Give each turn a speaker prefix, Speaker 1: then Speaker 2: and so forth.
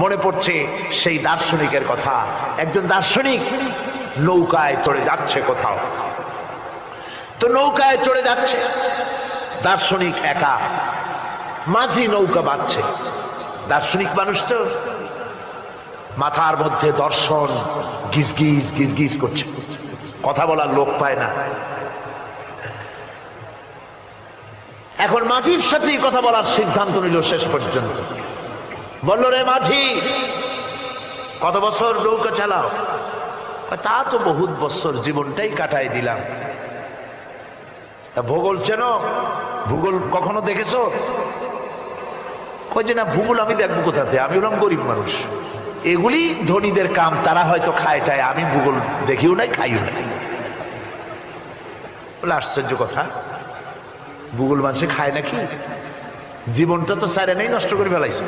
Speaker 1: মনে পড়ছে সেই দার্শনিকের কথা। একজন দার্শনিক নৌকায় চড়ে যাচ্ছে কোথাও, তো নৌকায় চড়ে যাচ্ছে, দার্শনিক একা, মাঝি নৌকা বাঁধছে। দার্শনিক মানুষ তো, মাথার মধ্যে দর্শন গিজগিজ গিজগিজ করছে, কথা বলার লোক পায় না। এখন মাঝির সাথেই কথা বলার সিদ্ধান্ত নিল। শেষ পর্যন্ত বলল, রে মাঝি, কত বছর নৌকা চালাও? তা তো বহুত বছর, জীবনটাই কাটাই দিলাম। তা ভূগোল চেনো? ভূগোল কখনো দেখেছো? কই যে না, ভূগোল আমি দেখবো কোথাতে, আমি হলাম গরিব মানুষ, এগুলি ধনীদের কাম, তারা হয়তো খায় টায়, আমি ভূগোল দেখিও নাই খাইও নাই। বলে আশ্চর্য কথা, ভূগোল মানুষে খায় নাকি? জীবনটা তো চাইরে নেই, নষ্ট করে ফেলাইছে।